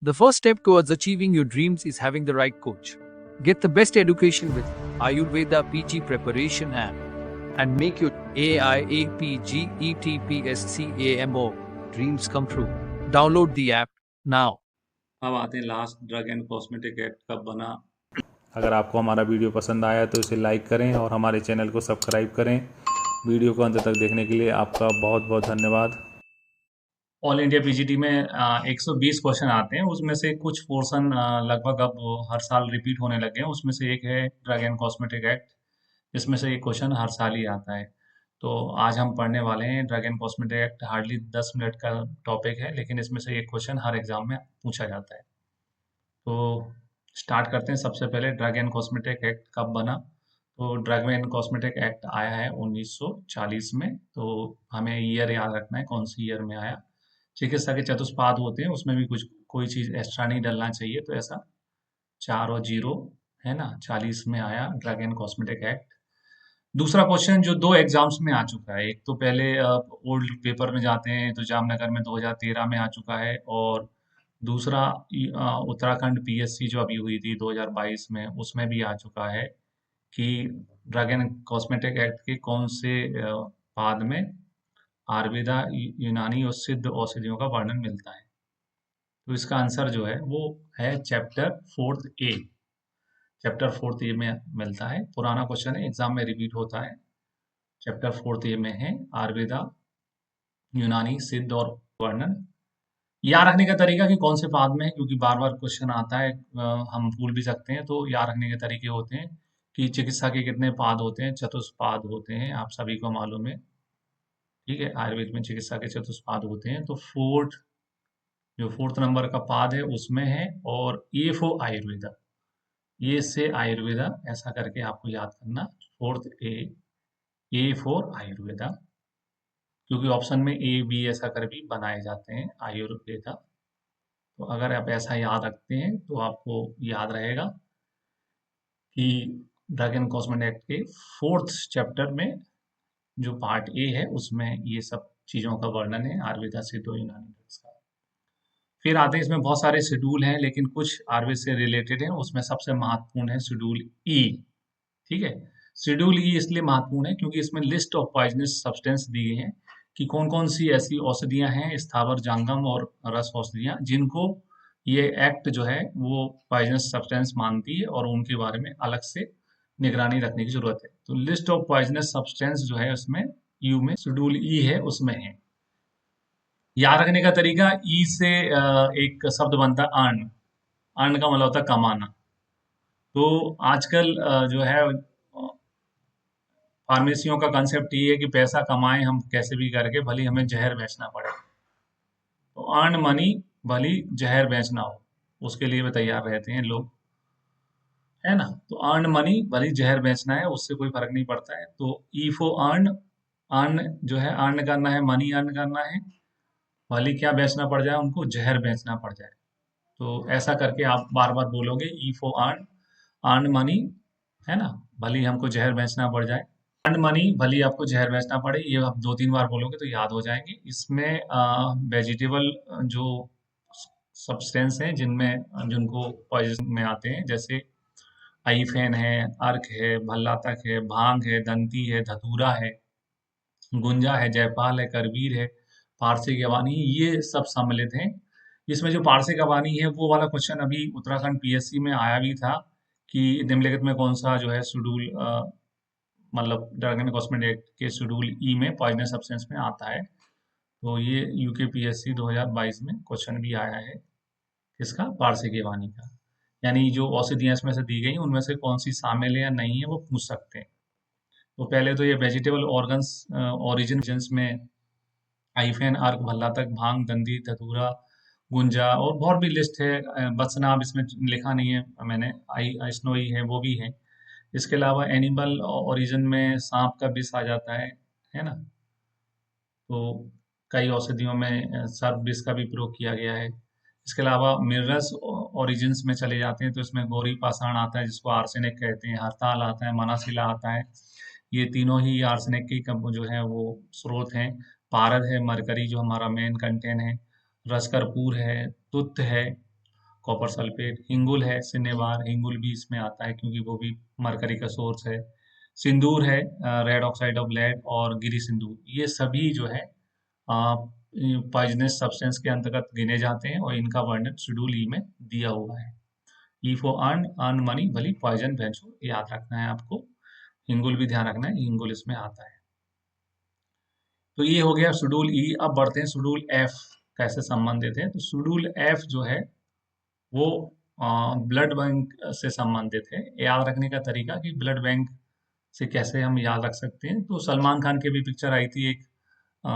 The first step towards achieving your dreams is having the right coach. Get the best education with Ayurveda PG Preparation app and make your AIAPGETPSCAMO dreams come true. Download the app now. अब आते हैं last drug and cosmetic act कब बना। अगर आपको हमारा video पसंद आया तो इसे लाइक करें और हमारे चैनल को सब्सक्राइब करें। वीडियो को अंत तक देखने के लिए आपका बहुत बहुत धन्यवाद। ऑल इंडिया पीजीटी में 120 क्वेश्चन आते हैं, उसमें से कुछ पोर्शन लगभग अब हर साल रिपीट होने लगे हैं। उसमें से एक है ड्रग एंड कॉस्मेटिक एक्ट, जिसमें से एक क्वेश्चन हर साल ही आता है। तो आज हम पढ़ने वाले हैं drug and cosmetic act. Hardly 10 minute का टॉपिक है, लेकिन इसमें से एक क्वेश्चन हर एग्जाम में पूछा जाता है। तो स्टार्ट करते हैं। सबसे पहले ड्रग एंड कॉस्मेटिक एक्ट कब बना। तो ड्रग एंड कॉस्मेटिक एक्ट आया है 1940 में। तो हमें ईयर याद रखना है कौन सी ईयर में आया। चिकित्सा के चतुष्पाद होते हैं, उसमें भी कुछ कोई चीज़ एक्स्ट्रा नहीं डलना चाहिए, तो ऐसा 4 और 0 है ना, 40 में आया ड्रग एंड कॉस्मेटिक एक्ट। दूसरा क्वेश्चन जो 2 एग्जाम्स में आ चुका है, एक तो पहले ओल्ड पेपर में जाते हैं तो जामनगर में 2013 में आ चुका है, और दूसरा उत्तराखंड पीएससी जो अभी हुई थी 2022 में, उसमें भी आ चुका है कि ड्रग एंड कॉस्मेटिक एक्ट के कौन से पाद में आयुर्वेदा, यूनानी और सिद्ध औषधियों का वर्णन मिलता है। तो इसका आंसर जो है वो है चैप्टर 4 ए। चैप्टर 4 ए में मिलता है। पुराना क्वेश्चन है, एग्जाम में रिपीट होता है। चैप्टर 4 ए में है आयुर्वेदा, यूनानी, सिद्ध और वर्णन। याद रखने का तरीका कि कौन से पाद में है, क्योंकि बार बार क्वेश्चन आता है, हम भूल भी सकते हैं। तो याद रखने के तरीके होते हैं कि चिकित्सा के कितने पाद होते हैं, चतुष्पाद होते हैं, आप सभी को मालूम है। ठीक है, आयुर्वेद में चिकित्सा के चतुष्पाद होते हैं। तो फोर्थ नंबर का पाद है उसमें है, और ए फॉर आयुर्वेदा, ये से आयुर्वेदा, ऐसा करके आपको याद करना। फोर्थ ए फॉर आयुर्वेदा, क्योंकि ऑप्शन में ए बी ऐसा कर भी बनाए जाते हैं आयुर्वेदा। तो अगर आप ऐसा याद रखते हैं तो आपको याद रहेगा कि ड्रग एंड कॉस्मेटिक एक्ट के 4th चैप्टर में जो पार्ट ए है उसमें ये सब चीज़ों का वर्णन है आयुर्वेदा, सिद्ध और यूनानी ड्रग्स का। फिर आते हैं, इसमें बहुत सारे शेड्यूल हैं, लेकिन कुछ आयुर्वेद से रिलेटेड हैं। उसमें सबसे महत्वपूर्ण है शेड्यूल ई। ठीक है, शेड्यूल ई इसलिए महत्वपूर्ण है क्योंकि इसमें लिस्ट ऑफ पॉइजनस सब्सटेंस दी गई है कि कौन कौन सी ऐसी औषधियां हैं, स्थावर, जांगम और रस औषधियां, जिनको ये एक्ट जो है वो पॉइजनस सब्सटेंस मानती है और उनके बारे में अलग से निगरानी रखने की जरूरत है। तो लिस्ट ऑफ पॉइजनस सब्सटेंस जो है उसमें यू में शेड्यूल ई है, उसमें है। याद रखने का तरीका, ई से एक शब्द बनता है अर्न। अर्न का मतलब होता है कमाना। तो आजकल जो है फार्मेसियों का कंसेप्ट ये है कि पैसा कमाएं हम कैसे भी करके, भले हमें जहर बेचना पड़े। तो अर्न मनी, भले जहर बेचना हो, उसके लिए भी तैयार रहते हैं लोग, है ना। तो अर्न मनी, भले जहर बेचना है, उससे कोई फर्क नहीं पड़ता है। तो ई फो अर्न, अर्न जो है अर्न करना है, मनी अर्न करना है, भले क्या बेचना पड़ जाए, उनको जहर बेचना पड़ जाए। तो ऐसा करके आप बार बार बोलोगे ई फो अर्न, अर्न मनी, है ना, भले हमको जहर बेचना पड़ जाए। अर्न मनी, भले आपको जहर बेचना पड़े, ये आप 2-3 बार बोलोगे तो याद हो जाएंगे। इसमें वेजिटेबल जो सब्सटेंस हैं जिनमें जिनको पॉइजन में आते हैं, जैसे आईफेन है, अर्क है, भल्लातक है, भांग है, दंती है, धतूरा है, गुंजा है, जयपाल है, करवीर है, पारसी गवानी, ये सब सम्मिलित हैं। इसमें जो पारसी गवानी है वो वाला क्वेश्चन अभी उत्तराखंड पीएससी में आया भी था कि निम्नलिखित में कौन सा जो है शेड्यूल, मतलब ड्रग एंड कॉस्मेटिक एक्ट के शेड्यूल ई में पॉइजनस सब्सटेंस में आता है। तो ये यूके पीएससी 2022 में क्वेश्चन भी आया है, किसका, पारसी गवानी का। यानी जो औषधियाँ इसमें से दी गई उनमें से कौन सी शामिल है या नहीं है वो पूछ सकते हैं। तो पहले तो ये वेजिटेबल ऑर्गन्स ओरिजिन में आइफेन, अर्क, भल्लातक, भांग, दंदी, धतूरा, गुंजा और बहुत भी लिस्ट है। बसना अब इसमें लिखा नहीं है मैंने, स्नोई है, वो भी है। इसके अलावा एनिमल ओरिजिन में सांप का विष आ जाता है ना। तो कई औषधियों में सर्प विष का भी प्रयोग किया गया है। इसके अलावा मिनरल्स ओरिजिन्स में चले जाते हैं तो इसमें गौरी पाषाण आता है, जिसको आर्सेनिक कहते हैं, हरताल आता है, मनासिला आता है। ये तीनों ही आर्सेनिक की जो है वो स्रोत हैं। पारद है, मरकरी जो हमारा मेन कंटेंट है, रस कर्पूर है, तुत है, कॉपर सल्फेट। हिंगुल है, सिनेबार, हिंगुल भी इसमें आता है क्योंकि वो भी मरकरी का सोर्स है। सिंदूर है, रेड ऑक्साइड ऑफ लेड, और गिरी सिंदूर, ये सभी जो है पॉइजनस सब्सटेंस के अंतर्गत गिने जाते हैं और इनका वर्णन शेड्यूल ई में दिया हुआ है। ई फॉर अर्न मनी भली पॉइजन बेंचो, याद रखना है आपको। हिंगुल भी ध्यान रखना है, हिंगुल इसमें आता है। तो ये हो गया शेड्यूल ई। अब बढ़ते हैं शेड्यूल एफ कैसे संबंधित है। तो शेड्यूल एफ जो है वो ब्लड बैंक से संबंधित है। याद रखने का तरीका कि ब्लड बैंक से कैसे हम याद रख सकते हैं। तो सलमान खान की भी पिक्चर आई थी एक,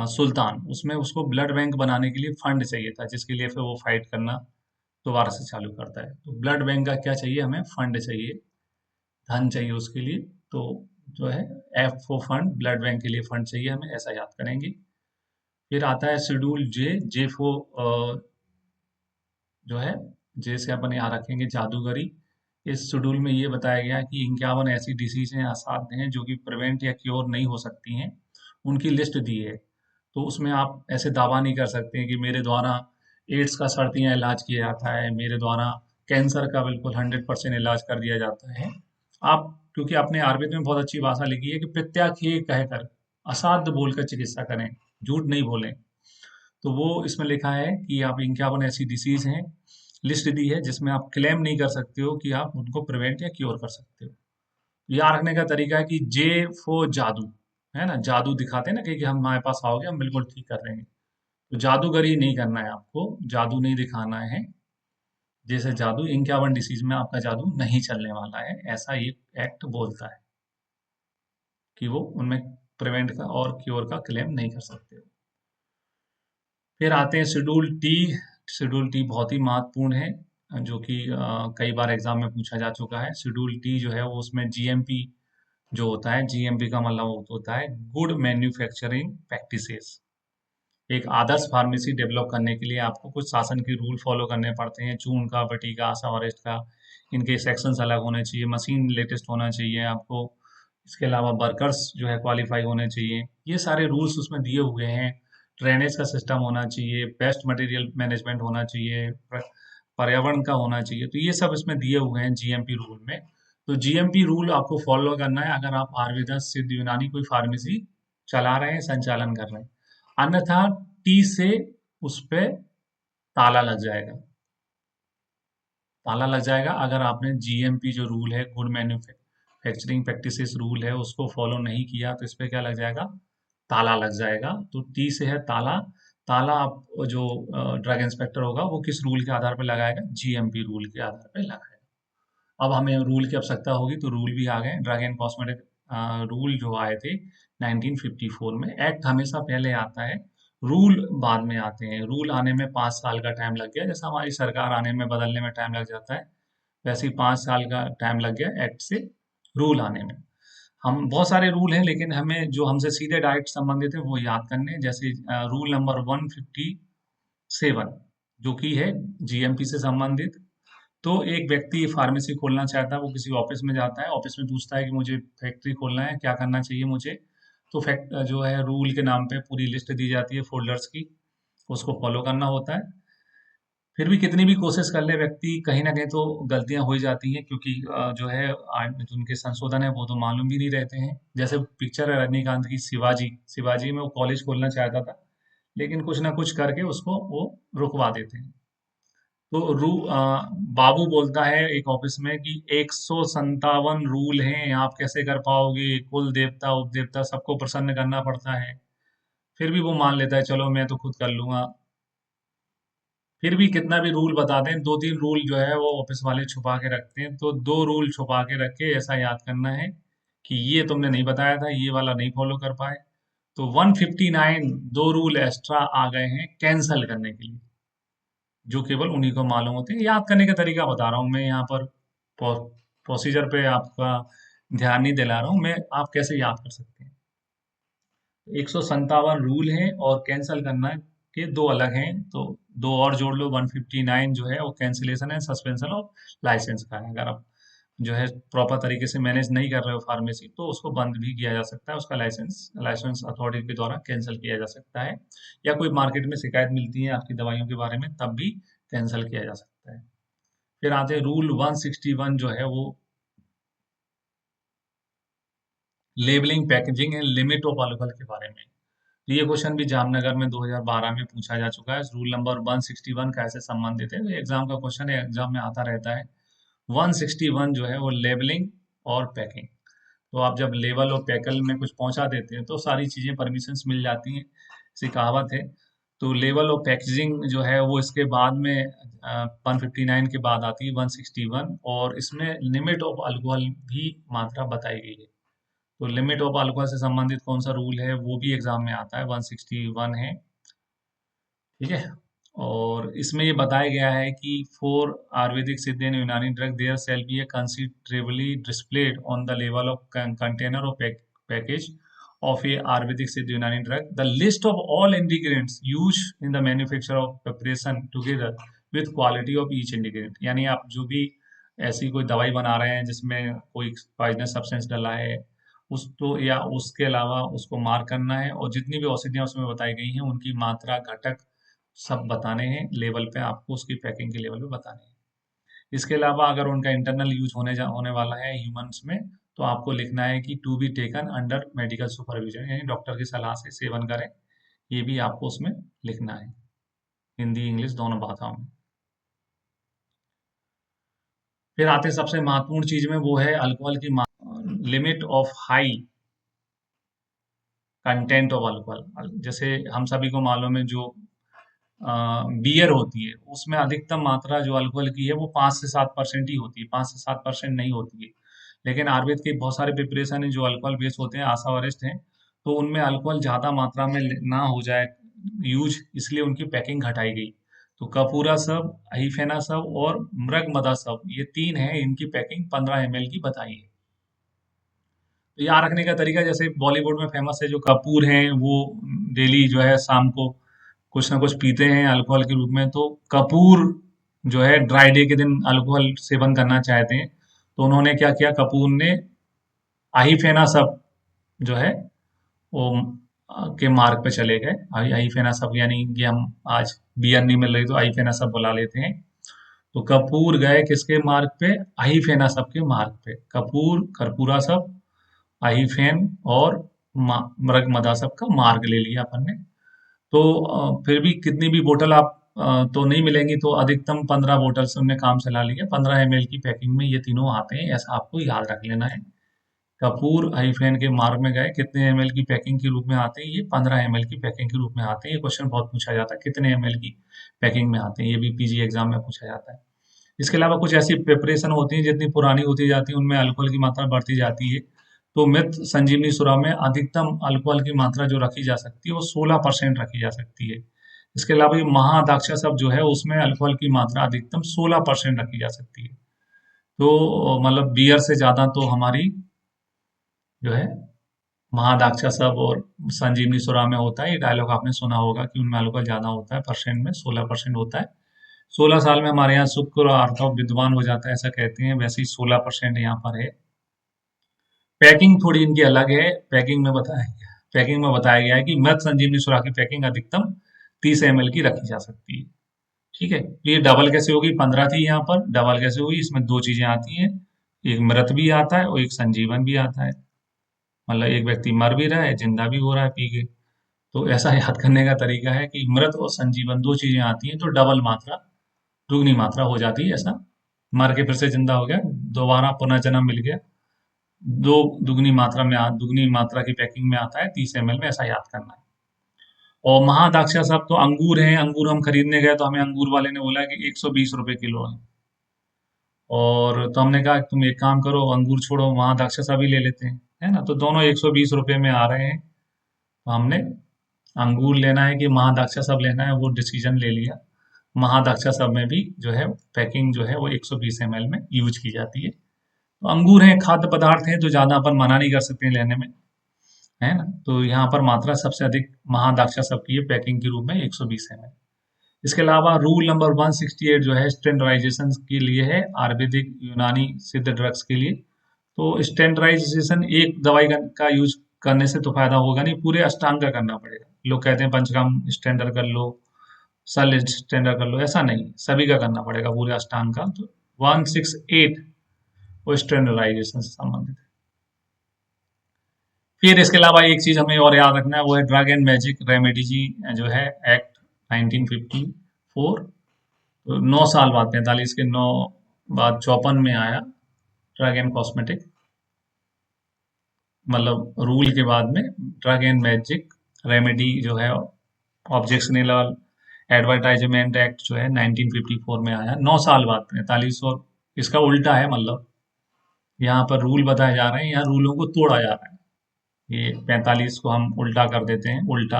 सुल्तान, उसमें उसको ब्लड बैंक बनाने के लिए फंड चाहिए था, जिसके लिए फिर वो फाइट करना दोबारा से चालू करता है। तो ब्लड बैंक का क्या चाहिए, हमें फंड चाहिए, धन चाहिए उसके लिए। तो जो है F for fund, blood bank के लिए फंड चाहिए हमें, ऐसा याद करेंगे। फिर आता है शेड्यूल जे, जे फॉर जो है, जे से अपन यहाँ रखेंगे जादूगरी। इस शेड्यूल में ये बताया गया है कि 51 ऐसी डिसीज हैं, असाध्य हैं, जो कि प्रिवेंट या क्योर नहीं हो सकती हैं, उनकी लिस्ट दी है। तो उसमें आप ऐसे दावा नहीं कर सकते हैं कि मेरे द्वारा एड्स का सर्दियाँ इलाज किया जाता है, मेरे द्वारा कैंसर का बिल्कुल 100% इलाज कर दिया जाता है। आप क्योंकि आपने आयुर्वेद में बहुत अच्छी भाषा लिखी है कि प्रत्याख्ये कहकर, असाध्य बोलकर चिकित्सा करें, झूठ नहीं बोलें। तो वो इसमें लिखा है कि आप 51 ऐसी डिसीज हैं, लिस्ट दी है, जिसमें आप क्लेम नहीं कर सकते हो कि आप उनको प्रिवेंट या क्योर कर सकते हो। याद रखने का तरीका है कि जे फॉर जादू, है ना, जादू दिखाते हैं ना कि हमारे पास आओगे हम बिल्कुल ठीक कर देंगे। तो जादूगरी नहीं करना है आपको, जादू नहीं दिखाना है। जैसे जादू 51 डिसीज में आपका जादू नहीं चलने वाला है, ऐसा ये एक्ट बोलता है कि वो उनमें प्रिवेंट का और क्योर का क्लेम नहीं कर सकते हो। फिर आते हैं शेड्यूल टी। शेड्यूल टी बहुत ही महत्वपूर्ण है, जो कि कई बार एग्जाम में पूछा जा चुका है। शेड्यूल टी जो है वो उसमें जीएमपी जो होता है, जीएमपी का मतलब होता है गुड मैन्युफैक्चरिंग प्रैक्टिसेस। एक आदर्श फार्मेसी डेवलप करने के लिए आपको कुछ शासन के रूल फॉलो करने पड़ते हैं, चून का, बटी का, सवारिस्ट का, इनके सेक्शंस अलग होने चाहिए, मशीन लेटेस्ट होना चाहिए आपको। इसके अलावा वर्कर्स जो है क्वालिफाई होने चाहिए, ये सारे रूल्स उसमें दिए हुए हैं। ड्रेनेज का सिस्टम होना चाहिए, बेस्ट मटेरियल मैनेजमेंट होना चाहिए, पर्यावरण का होना चाहिए। तो ये सब इसमें दिए हुए हैं जीएमपी रूल में। तो जीएमपी रूल आपको फॉलो करना है अगर आप आयुर्वेदा, सिद्ध, यूनानी कोई फार्मेसी चला रहे हैं, संचालन कर रहे हैं। अन्यथा टी से उस पे ताला लग जाएगा। ताला लग जाएगा अगर आपने जीएमपी जो रूल है, गुड मैन्युफैक्चरिंग प्रैक्टिसेस रूल है, उसको फॉलो नहीं किया, तो इस पे क्या लग जाएगा, ताला लग जाएगा। तो टी से है ताला। ताला आप जो ड्रग इंस्पेक्टर होगा वो किस रूल के आधार पर लगाएगा, जीएमपी रूल के आधार पर लगाएगा। अब हमें रूल की आवश्यकता होगी, तो रूल भी आ गए। ड्रग एंड कॉस्मेटिक रूल जो आए थे 1954 में। एक्ट हमेशा पहले आता है, रूल बाद में आते हैं। रूल आने में 5 साल का टाइम लग गया, जैसा हमारी सरकार आने में, बदलने में टाइम लग जाता है, वैसे ही 5 साल का टाइम लग गया एक्ट से रूल आने में। हम बहुत सारे रूल हैं, लेकिन हमें जो हमसे सीधे डायरेक्ट संबंधित है वो याद करने हैं। जैसे रूल नंबर 157 जो कि है जीएमपी से संबंधित। तो एक व्यक्ति फार्मेसी खोलना चाहता है, वो किसी ऑफिस में जाता है, ऑफिस में पूछता है कि मुझे फैक्ट्री खोलना है, क्या करना चाहिए मुझे। तो फैक्ट जो है रूल के नाम पे पूरी लिस्ट दी जाती है फोल्डर्स की, उसको फॉलो करना होता है। फिर भी कितनी भी कोशिश कर ले व्यक्ति, कहीं ना कहीं तो गलतियां हो ही जाती हैं, क्योंकि जो है जो उनके संशोधन है वो तो मालूम भी नहीं रहते हैं। जैसे पिक्चर है रजनीकांत की शिवाजी, शिवाजी में वो कॉलेज खोलना चाहता था, लेकिन कुछ ना कुछ करके उसको वो रुकवा देते हैं। तो बाबू बोलता है एक ऑफिस में कि 157 रूल हैं, आप कैसे कर पाओगे, कुल देवता उपदेवता सबको प्रसन्न करना पड़ता है। फिर भी वो मान लेता है, चलो मैं तो खुद कर लूंगा। फिर भी कितना भी रूल बता दें, 2-3 रूल जो है वो ऑफिस वाले छुपा के रखते हैं। तो 2 रूल छुपा के रख के ऐसा याद करना है कि ये तुमने नहीं बताया था, ये वाला नहीं फॉलो कर पाए। तो 159 2 रूल एक्स्ट्रा आ गए हैं कैंसल करने के लिए, जो केवल उन्हीं को मालूम होते हैं। याद करने का तरीका बता रहा हूँ मैं यहाँ पर, प्रोसीजर पे आपका ध्यान नहीं दिला रहा हूँ मैं, आप कैसे याद कर सकते हैं। 157 रूल हैं और कैंसल करना के 2 अलग हैं, तो 2 और जोड़ लो। 159 जो है वो कैंसिलेशन है, सस्पेंशन ऑफ लाइसेंस का है। अगर आप जो है प्रॉपर तरीके से मैनेज नहीं कर रहे हो फार्मेसी, तो उसको बंद भी किया जा सकता है, उसका लाइसेंस अथॉरिटी के द्वारा कैंसिल किया जा सकता है। या कोई मार्केट में शिकायत मिलती है आपकी दवाइयों के बारे में, तब भी कैंसिल किया जा सकता है। फिर आते हैं रूल 161 जो है वो labelling, packaging and limit of alcohol के बारे में। तो ये क्वेश्चन भी जामनगर में 2012 में पूछा जा चुका है। रूल नंबर 161 कैसे संबंधित है, एग्जाम का क्वेश्चन है, एग्जाम में आता रहता है। 161 जो है वो लेबलिंग और पैकिंग। तो आप जब लेवल और पैकल में कुछ पहुंचा देते हैं तो सारी चीजें परमिशंस मिल जाती हैं, ऐसी कहावत है। तो लेवल और पैकेजिंग जो है वो इसके बाद में 159 के बाद आती है 161, और इसमें लिमिट ऑफ अल्कोहल भी मात्रा बताई गई है। तो लिमिट ऑफ अल्कोहल से संबंधित कौन सा रूल है वो भी एग्जाम में आता है, 161 है, ठीक है। और इसमें ये बताया गया है कि for Ayurvedic Siddha and Unani drug there shall be a considerably displayed on the level of container और package of a Ayurvedic Siddh Unani drug, the list of all ingredients used in the manufacture of preparation together with quality of each ingredient। यानी आप जो भी ऐसी कोई दवाई बना रहे हैं जिसमें कोई पॉइजनस सब्सटेंस डला है उस तो या उसके अलावा उसको मार्क करना है, और जितनी भी औषधियाँ उसमें बताई गई हैं उनकी मात्रा, घटक सब बताने हैं लेवल पे, आपको उसकी पैकिंग के लेवल पे बताने हैं। इसके अलावा अगर उनका इंटरनल यूज होने वाला है ह्यूमंस में, तो आपको लिखना है कि to be taken under medical supervision, यानी डॉक्टर की सलाह से सेवन करें, ये भी आपको उसमें लिखना है, हिंदी इंग्लिश दोनों भाषाओं में। फिर आते सबसे महत्वपूर्ण चीज में, वो है अल्कोहल की limit of high content of alcohol. जैसे हम सभी को मालूम है जो बियर होती है उसमें अधिकतम मात्रा जो अल्कोहल की है वो 5 से 7% ही होती है, 5 से 7% नहीं होती है। लेकिन आयुर्वेद के बहुत सारे प्रिपरेशन है जो अल्कोहल बेस्ड होते हैं, आशा वरिष्ठ हैं, तो उनमें अल्कोहल ज़्यादा मात्रा में ना हो जाए यूज, इसलिए उनकी पैकिंग घटाई गई। तो कपूरा सब, अहिफेना सब और मृग मदा सब, ये 3 हैं, इनकी पैकिंग 15 ml की बताई है। तो याद रखने का तरीका, जैसे बॉलीवुड में फेमस है जो कपूर हैं, वो डेली जो है शाम को कुछ ना कुछ पीते हैं अल्कोहल के रूप में। तो कपूर जो है ड्राई डे के दिन अल्कोहल सेवन करना चाहते हैं, तो उन्होंने क्या किया, कपूर ने आहिफेना सब जो है वो के मार्ग पे चले गए। आहिफेना सब यानी कि हम आज बियर नहीं मिल रही तो आहिफेना सब बुला लेते हैं। तो कपूर गए किसके मार्ग पे, आहिफेना सब के मार्ग पे। कपूर, कर्पूरा सब, आहिफेन और मृग मदा सब का मार्ग ले लिया अपन ने। तो फिर भी कितनी भी बोतल आप तो नहीं मिलेंगी, तो अधिकतम 15 बोतल से हमने काम चला लिया। 15 ml की पैकिंग में ये तीनों आते हैं, ऐसा आपको याद रख लेना है। कपूर आइफेन के मार्ग में गए, कितने ml की पैकिंग के रूप में आते हैं, ये 15 ml की पैकिंग के रूप में आते हैं। ये क्वेश्चन बहुत पूछा जाता है, कितने ml की पैकिंग में आते हैं, ये भी पीजी एग्जाम में पूछा जाता है। इसके अलावा कुछ ऐसी प्रिपरेशन होती है जितनी पुरानी होती जाती है उनमें अल्कोहल की मात्रा बढ़ती जाती है। तो मृत संजीवनी सुरा में अधिकतम अल्कोहल की मात्रा जो रखी जा सकती है वो 16% रखी जा सकती है। इसके अलावा ये महादाक्षा सब जो है उसमें अल्कोहल की मात्रा अधिकतम 16% रखी जा सकती है। तो मतलब बियर से ज्यादा तो हमारी जो है महादाक्षा सब और संजीवनी सुरा में होता है। ये डायलॉग आपने सुना होगा कि उनमें अल्कोहल ज्यादा होता है, परसेंट में 16% होता है। 16 साल में हमारे यहाँ शुक्र और आर्तव विद्वान हो जाता है, ऐसा कहते हैं, वैसे ही 16% यहाँ पर है। पैकिंग थोड़ी इनकी अलग है। पैकिंग में बताया गया है कि मृत संजीवनी सुरा की पैकिंग अधिकतम 30 ml की रखी जा सकती है, ठीक है। तो ये डबल कैसे होगी, 15 थी यहाँ पर, डबल कैसे हुई, इसमें 2 चीजें आती हैं, एक मृत भी आता है और एक संजीवन भी आता है। मतलब एक व्यक्ति मर भी रहा है, जिंदा भी हो रहा है पी के। तो ऐसा याद करने का तरीका है कि मृत और संजीवन 2 चीजें आती हैं तो डबल मात्रा, दुगनी मात्रा हो जाती है। ऐसा मर के फिर से जिंदा हो गया, दोबारा पुनर्जन्म मिल गया, दुगनी मात्रा की पैकिंग में आता है 30 ml में, ऐसा याद करना है। और महादाक्षा सब तो अंगूर हैं, अंगूर हम खरीदने गए तो हमें अंगूर वाले ने बोला कि 120 रुपए किलो है, और तो हमने कहा तुम एक काम करो, अंगूर छोड़ो, महादाक्षा सब ही ले लेते हैं, है ना। तो दोनों 120 रुपए में आ रहे हैं, तो हमने अंगूर लेना है कि महादाक्षा सब लेना है, वो डिसीजन ले लिया। महादाक्षा सब में भी जो है पैकिंग जो है वो 120 ml में यूज की जाती है। तो अंगूर हैं, खाद्य पदार्थ हैं, तो ज्यादा अपन मना नहीं कर सकते लेने में, है ना। तो यहाँ पर मात्रा सबसे अधिक महादाक्षा सब की है पैकिंग के रूप में 120 ml। इसके अलावा रूल नंबर 168 जो है स्टैंडर्डाइजेशन के लिए है, आयुर्वेदिक यूनानी सिद्ध ड्रग्स के लिए। तो स्टैंडर्डाइजेशन एक दवाई का यूज करने से तो फायदा होगा नहीं, पूरे अष्टांग का करना पड़ेगा। लोग कहते हैं पंचकर्म स्टैंडर्ड कर लो, सल स्टैंडर्ड कर लो, ऐसा नहीं, सभी का करना पड़ेगा पूरे अष्टांग का। तो 168 वो स्टैंडर्डाइजेशन से संबंधित है। फिर इसके अलावा एक चीज हमें और याद रखना है, वो है ड्रग एंड मैजिक रेमेडी जो है एक्ट 1954। तो 9 साल बाद 45 के 9 बाद 54 में आया ड्रग एंड कॉस्मेटिक, मतलब रूल के बाद में ड्रग एंड मैजिक रेमेडी जो है ऑब्जेक्शनल एडवर्टाइजमेंट एक्ट जो है 1954 में आया, 9 साल बाद 45। और इसका उल्टा है, मतलब यहाँ पर रूल बताए जा रहे हैं, यहाँ रूलों को तोड़ा जा रहा है। ये 45 को हम उल्टा कर देते हैं, उल्टा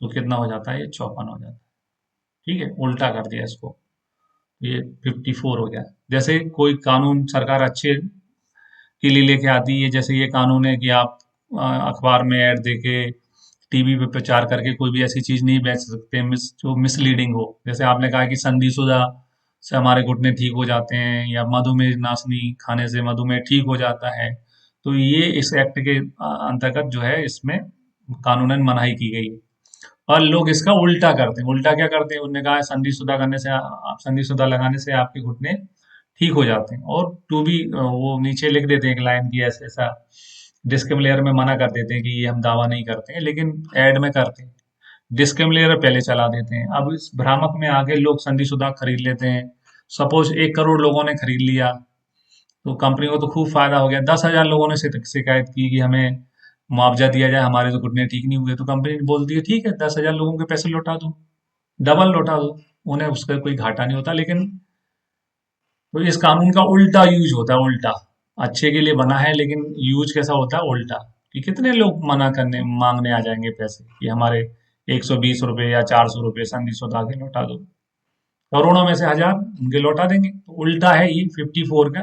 तो कितना हो जाता है, ये 54 हो जाता है। ठीक है, उल्टा कर दिया इसको, ये 54 हो गया। जैसे कोई कानून सरकार अच्छे के लिए लेके आती है, जैसे ये कानून है कि आप अखबार में ऐड देके टीवी पे प्रचार करके कोई भी ऐसी चीज नहीं बेच सकते जो मिसलीडिंग हो। जैसे आपने कहा कि संधिशुदा से हमारे घुटने ठीक हो जाते हैं, या मधुमेह नाशनी खाने से मधुमेह ठीक हो जाता है, तो ये इस एक्ट के अंतर्गत जो है इसमें कानूनन मनाही की गई है। और लोग इसका उल्टा करते हैं। उल्टा क्या करते हैं, उन्होंने कहा है संधिशुदा लगाने से आपके घुटने ठीक हो जाते हैं, और टू बी वो नीचे लिख देते हैं एक लाइन की, ऐसे ऐसा डिस्क्लेमर में मना कर देते हैं कि ये हम दावा नहीं करते हैं, लेकिन एड में करते हैं। डिस्क्लेमर पहले चला देते हैं। अब इस भ्रामक में आगे लोग संधिशुदा खरीद लेते हैं। सपोज 1 करोड़ लोगों ने खरीद लिया, तो कंपनी को तो खूब फायदा हो गया। 10,000 लोगों ने शिकायत की कि हमें मुआवजा दिया जाए, हमारे तो घुटने ठीक नहीं हुए, तो कंपनी बोलती है ठीक है 10,000 लोगों के पैसे लौटा दो, डबल लौटा दो, उन्हें उसका कोई घाटा नहीं होता। लेकिन तो इस कानून का उल्टा यूज होता है, उल्टा। अच्छे के लिए बना है, लेकिन यूज कैसा होता है, उल्टा। कि कितने लोग मना करने मांगने आ जाएंगे पैसे कि हमारे 120 रुपए या 400 रुपए संधिशुदा के लौटा दो, करोड़ों में से 1000 उनके लौटा देंगे। तो उल्टा है ये 54 का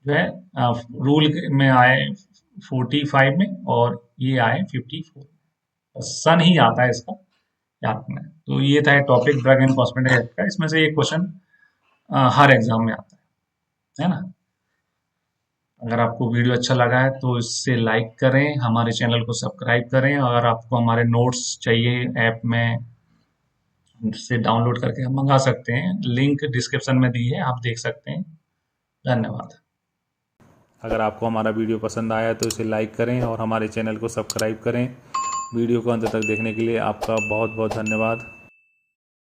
जो है, रूल में आए 45 में, और ये आए 54। सन ही आता है इसका याद में। तो ये था topic drug and cosmetic act का। इसमें से एक क्वेश्चन हर एग्जाम में आता है ना। अगर आपको वीडियो अच्छा लगा है तो इससे लाइक करें, हमारे चैनल को सब्सक्राइब करें। अगर आपको हमारे नोट्स चाहिए ऐप में, से डाउनलोड करके हम मंगा सकते हैं, लिंक डिस्क्रिप्शन में दी है, आप देख सकते हैं। धन्यवाद। अगर आपको हमारा वीडियो पसंद आया तो इसे लाइक करें और हमारे चैनल को सब्सक्राइब करें। वीडियो को अंत तक देखने के लिए आपका बहुत बहुत धन्यवाद।